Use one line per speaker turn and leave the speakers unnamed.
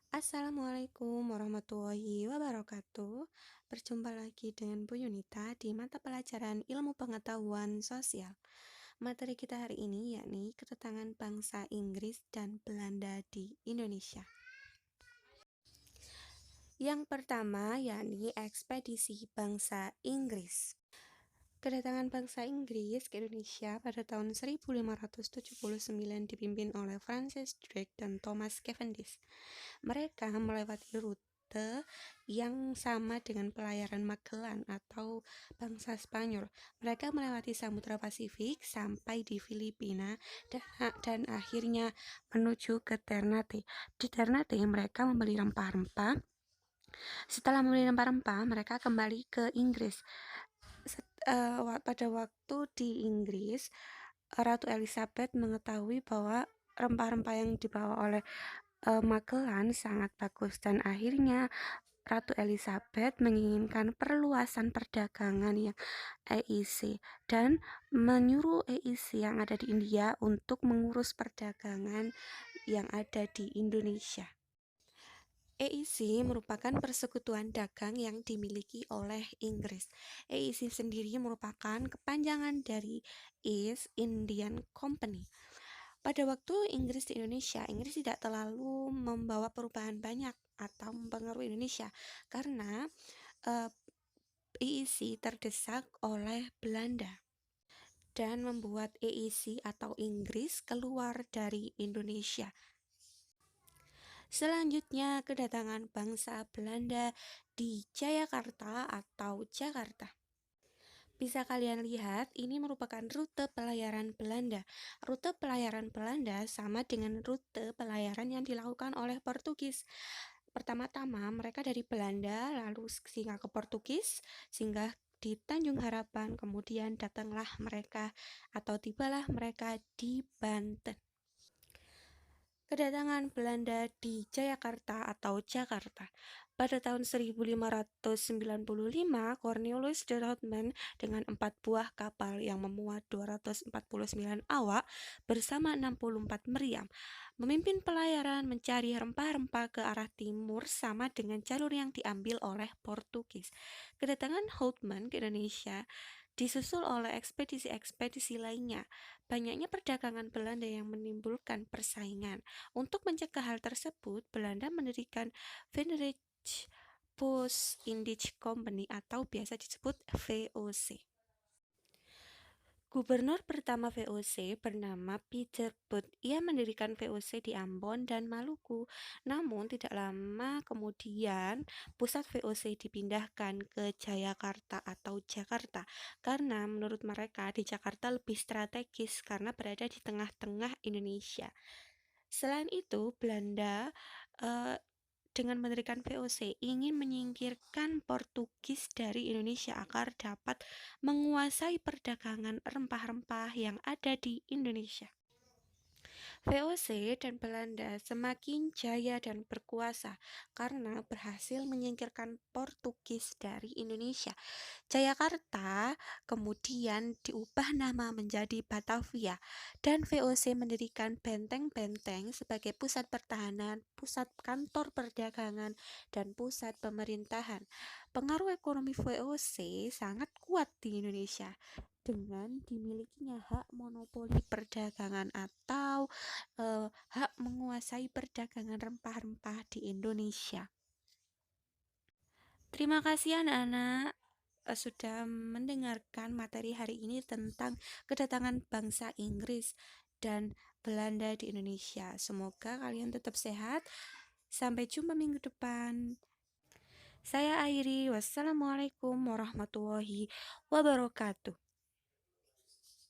Assalamualaikum warahmatullahi wabarakatuh. Berjumpa lagi dengan Bu Yunita di mata pelajaran Ilmu Pengetahuan Sosial. Materi kita hari ini yakni kedatangan bangsa Inggris dan Belanda di Indonesia. Yang pertama yakni ekspedisi bangsa Inggris. Kedatangan bangsa Inggris ke Indonesia pada tahun 1579 dipimpin oleh Francis Drake dan Thomas Cavendish. Mereka melewati rute yang sama dengan pelayaran Magellan atau bangsa Spanyol. Mereka melewati Samudra Pasifik sampai di Filipina dan akhirnya menuju ke Ternate. Di Ternate mereka membeli rempah-rempah. Setelah membeli rempah-rempah, mereka kembali ke Inggris. Pada waktu di Inggris, Ratu Elizabeth mengetahui bahwa rempah-rempah yang dibawa oleh Magellan sangat bagus dan akhirnya Ratu Elizabeth menginginkan perluasan perdagangan yang EIC dan menyuruh EIC yang ada di India untuk mengurus perdagangan yang ada di Indonesia. EIC merupakan persekutuan dagang yang dimiliki oleh Inggris. EIC sendiri merupakan kepanjangan dari East Indian Company. Pada waktu Inggris di Indonesia, Inggris tidak terlalu membawa perubahan banyak atau mempengaruhi Indonesia karena EIC terdesak oleh Belanda dan membuat EIC atau Inggris keluar dari Indonesia. Selanjutnya, kedatangan bangsa Belanda di Jayakarta atau Jakarta. Bisa kalian lihat, ini merupakan rute pelayaran Belanda. Rute pelayaran Belanda sama dengan rute pelayaran yang dilakukan oleh Portugis. Pertama-tama, mereka dari Belanda lalu singgah ke Portugis, singgah di Tanjung Harapan, kemudian datanglah mereka atau tibalah mereka di Banten. Kedatangan Belanda di Jayakarta atau Jakarta. Pada tahun 1595, Cornelius de Houtman dengan 4 buah kapal yang memuat 249 awak bersama 64 meriam memimpin pelayaran mencari rempah-rempah ke arah timur sama dengan jalur yang diambil oleh Portugis. Kedatangan Houtman ke Indonesia disusul oleh ekspedisi-ekspedisi lainnya. Banyaknya perdagangan Belanda yang menimbulkan persaingan. Untuk mencegah hal tersebut, Belanda mendirikan Verenigd Post-Indisch Company atau biasa disebut VOC. Gubernur pertama VOC bernama Peter Booth. Ia mendirikan VOC di Ambon dan Maluku. Namun tidak lama kemudian pusat VOC dipindahkan ke Jayakarta atau Jakarta karena menurut mereka di Jakarta lebih strategis karena berada di tengah-tengah Indonesia. Selain itu, Belanda dengan mendirikan VOC ingin menyingkirkan Portugis dari Indonesia agar dapat menguasai perdagangan rempah-rempah yang ada di Indonesia. VOC dan Belanda semakin jaya dan berkuasa karena berhasil menyingkirkan Portugis dari Indonesia. Jayakarta kemudian diubah nama menjadi Batavia dan VOC mendirikan benteng-benteng sebagai pusat pertahanan, pusat kantor perdagangan, dan pusat pemerintahan. Pengaruh ekonomi VOC sangat kuat di Indonesia dengan dimilikinya hak monopoli perdagangan atau hak menguasai perdagangan rempah-rempah di Indonesia. Terima kasih anak-anak sudah mendengarkan materi hari ini tentang kedatangan bangsa Inggris dan Belanda di Indonesia. Semoga kalian tetap sehat. Sampai jumpa minggu depan. Saya akhiri. Wassalamualaikum warahmatullahi wabarakatuh.